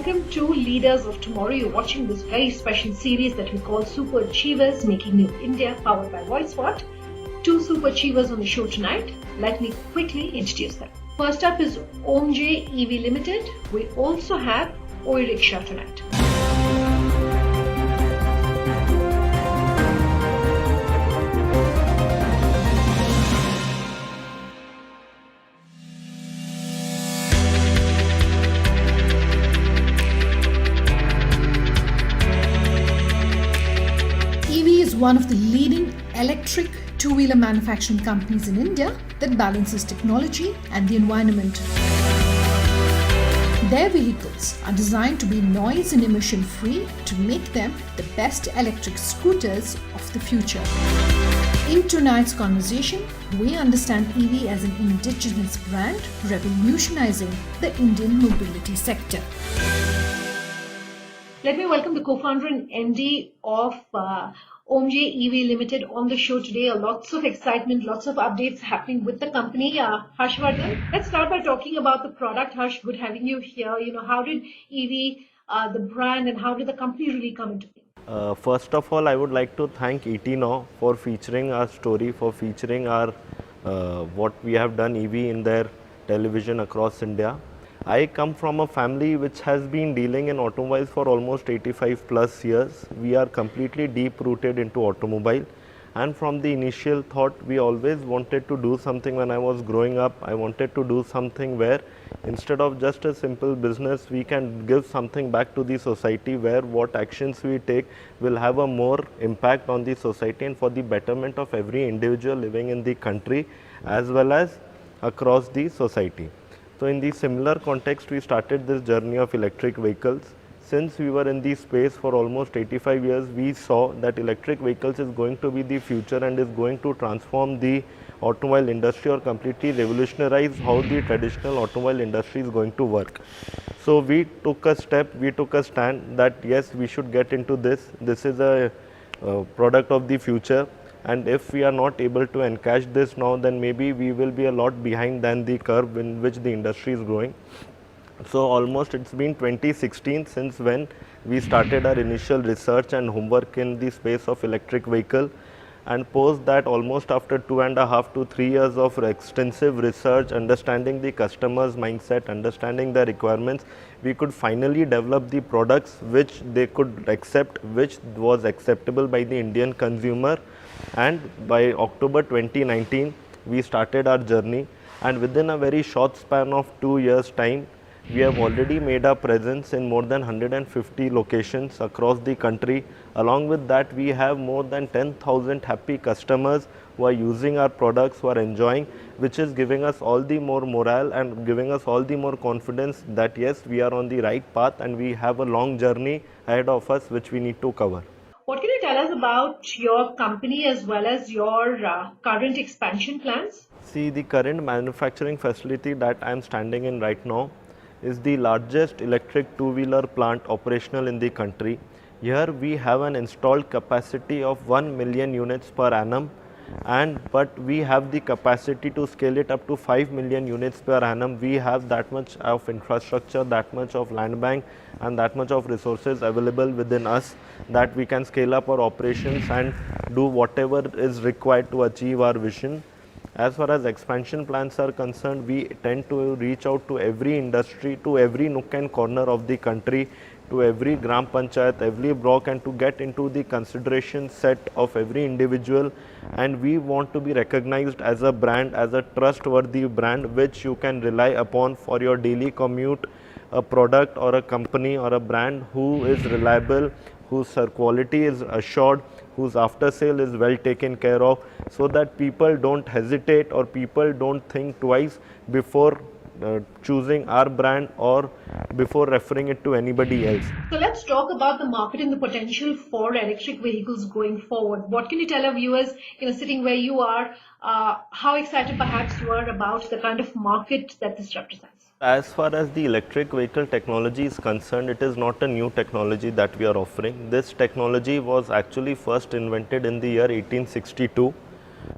welcome to Leaders of Tomorrow. You're watching this very special series that we call Super Achievers Making New India, powered by VoiceWhat. Two super achievers on the show tonight. Let me quickly introduce them. First up is OMJ EV Limited. We also have Oi Rickshaw tonight. EV is one of the leading electric two-wheeler manufacturing companies in India that balances technology and the environment. Their vehicles are designed to be noise and emission free to make them the best electric scooters of the future. In tonight's conversation, we understand EV as an indigenous brand revolutionizing the Indian mobility sector. Let me welcome the co-founder and MD of OMJ EV Limited on the show today. Lots of excitement, lots of updates happening with the company. Harshvardhan, let's start by talking about the product. Harsh, good having you here. How did EV, the brand, and how did the company really come into being? First of all, I would like to thank ET Now for featuring our story, for featuring our what we have done EV in their television across India. I come from a family which has been dealing in automobiles for almost 85 plus years. We are completely deep rooted into automobile, and from the initial thought we always wanted to do something. When I was growing up, I wanted to do something where instead of just a simple business, we can give something back to the society, where what actions we take will have a more impact on the society and for the betterment of every individual living in the country as well as across the society. So in the similar context, we started this journey of electric vehicles. Since we were in the space for almost 85 years, we saw that electric vehicles is going to be the future and is going to transform the automobile industry or completely revolutionize how the traditional automobile industry is going to work. So we took a step, we took a stand that yes, we should get into this. This is a product of the future. And if we are not able to encash this now, then maybe we will be a lot behind than the curve in which the industry is growing. So almost it's been 2016 since when we started our initial research and homework in the space of electric vehicle, and post that almost after 2.5 to 3 years of extensive research, understanding the customer's mindset, understanding their requirements, we could finally develop the products which they could accept, which was acceptable by the Indian consumer. And by October 2019, we started our journey, and within a very short span of 2 years time, we have already made our presence in more than 150 locations across the country. Along with that, we have more than 10,000 happy customers who are using our products, who are enjoying, which is giving us all the more morale and giving us all the more confidence that yes, we are on the right path and we have a long journey ahead of us which we need to cover. What can you tell us about your company as well as your current expansion plans? See, the current manufacturing facility that I am standing in right now is the largest electric two-wheeler plant operational in the country. Here we have an installed capacity of 1 million units per annum, but we have the capacity to scale it up to 5 million units per annum. We have that much of infrastructure, that much of land bank and that much of resources available within us that we can scale up our operations and do whatever is required to achieve our vision. As far as expansion plans are concerned, we tend to reach out to every industry, to every nook and corner of the country, to every gram panchayat, every block, and to get into the consideration set of every individual. And we want to be recognized as a brand, as a trustworthy brand which you can rely upon for your daily commute, a product or a company or a brand who is reliable, whose quality is assured, whose after sale is well taken care of, so that people don't hesitate or people don't think twice before choosing our brand or before referring it to anybody else. So let's talk about the market and the potential for electric vehicles going forward. What can you tell our viewers, sitting where you are, how excited perhaps you are about the kind of market that this represents? As far as the electric vehicle technology is concerned, it is not a new technology that we are offering. This technology was actually first invented in the year 1862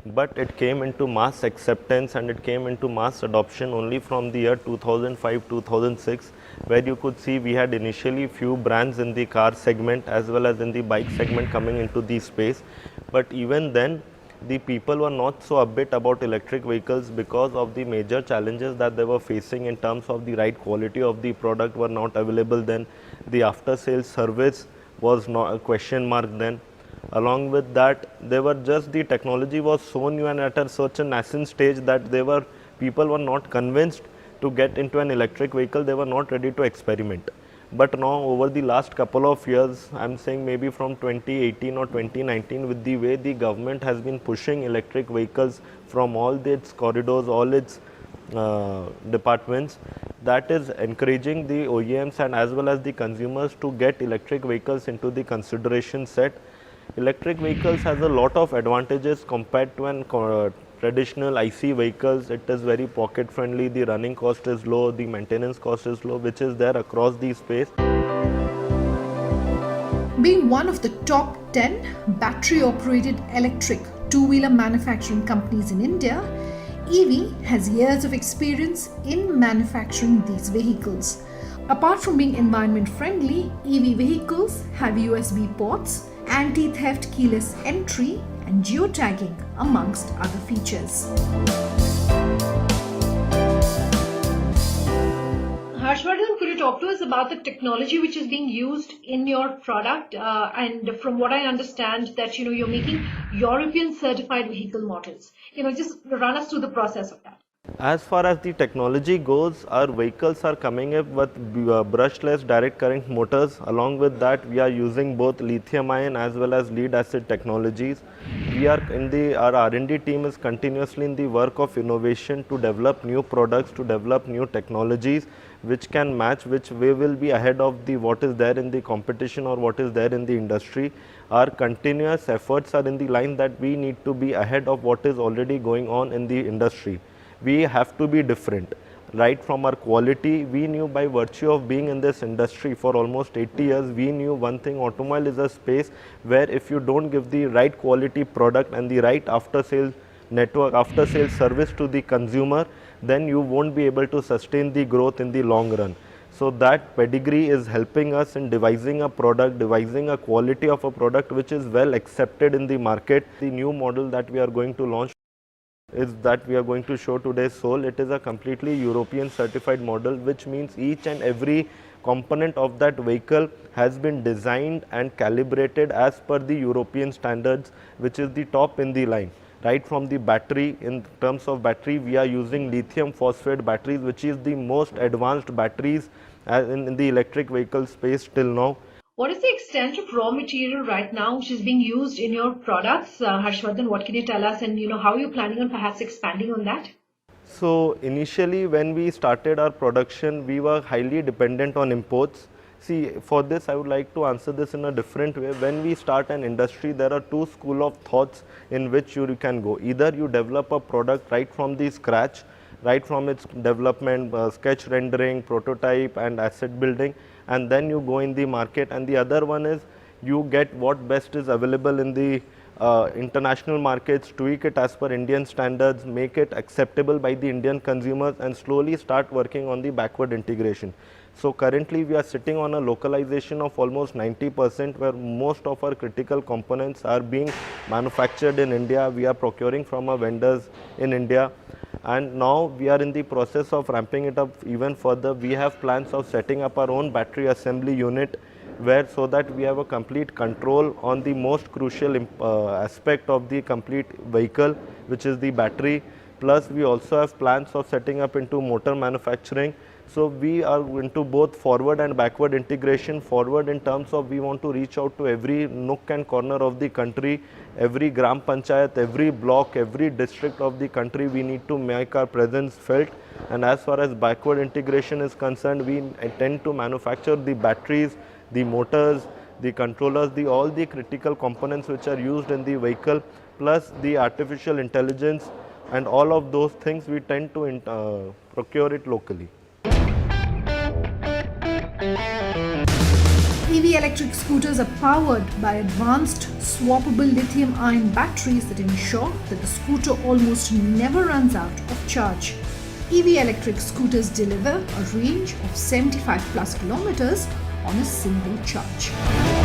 but it came into mass acceptance and it came into mass adoption only from the year 2005-2006, where you could see we had initially few brands in the car segment as well as in the bike segment coming into the space. But even then, the people were not so upbeat about electric vehicles because of the major challenges that they were facing in terms of the right quality of the product were not available then. The after sales service was not a question mark then. Along with that, they were just, the technology was so new and at such a nascent stage that people were not convinced to get into an electric vehicle. They were not ready to experiment. But now over the last couple of years, I'm saying maybe from 2018 or 2019, with the way the government has been pushing electric vehicles from all its corridors, all its departments, that is encouraging the OEMs and as well as the consumers to get electric vehicles into the consideration set. Electric vehicles has a lot of advantages compared to an traditional IC vehicles. It is very pocket friendly, the running cost is low, the maintenance cost is low, which is there across the space. Being one of the top 10 battery-operated electric two-wheeler manufacturing companies in India, EV has years of experience in manufacturing these vehicles. Apart from being environment friendly, EV vehicles have USB ports, anti-theft keyless entry and geotagging amongst other features. Harshvardhan, could you talk to us about the technology which is being used in your product? And from what I understand, that you're making European certified vehicle models. Just run us through the process of that. As far as the technology goes, our vehicles are coming up with brushless direct current motors. Along with that, we are using both lithium ion as well as lead acid technologies. Our R&D team is continuously in the work of innovation to develop new products, to develop new technologies which can match, which we will be ahead of what is there in the competition or what is there in the industry. Our continuous efforts are in the line that we need to be ahead of what is already going on in the industry. We have to be different. Right from our quality, we knew by virtue of being in this industry for almost 80 years, we knew one thing: automobile is a space where if you don't give the right quality product and the right after sales network, after sales service to the consumer, then you won't be able to sustain the growth in the long run. So that pedigree is helping us in devising a product, devising a quality of a product which is well accepted in the market. The new model that we are going to launch is that we are going to show today, Soul. It is a completely European certified model, which means each and every component of that vehicle has been designed and calibrated as per the European standards, which is the top in the line. Right from the battery, in terms of battery, we are using lithium phosphate batteries, which is the most advanced batteries in the electric vehicle space till now. What is the extent of raw material right now which is being used in your products? Harshvardhan, what can you tell us, and how are you planning on perhaps expanding on that? So initially when we started our production, we were highly dependent on imports. See, for this I would like to answer this in a different way. When we start an industry, there are two school of thoughts in which you can go. Either you develop a product right from the scratch, right from its development, sketch rendering, prototype and asset building, and then you go in the market. And the other one is you get what best is available in the international markets, tweak it as per Indian standards, make it acceptable by the Indian consumers, and slowly start working on the backward integration. So currently we are sitting on a localization of almost 90%, where most of our critical components are being manufactured in India. We are procuring from our vendors in India, and now we are in the process of ramping it up even further. We have plans of setting up our own battery assembly unit, where so that we have a complete control on the most crucial aspect of the complete vehicle, which is the battery. Plus we also have plans of setting up into motor manufacturing. So we are into both forward and backward integration. Forward in terms of we want to reach out to every nook and corner of the country, every gram panchayat, every block, every district of the country. We need to make our presence felt. And as far as backward integration is concerned, we intend to manufacture the batteries, the motors, the controllers, all the critical components which are used in the vehicle, plus the artificial intelligence and all of those things, we tend to procure it locally. EV electric scooters are powered by advanced swappable lithium-ion batteries that ensure that the scooter almost never runs out of charge. EV electric scooters deliver a range of 75 plus kilometers on a single charge.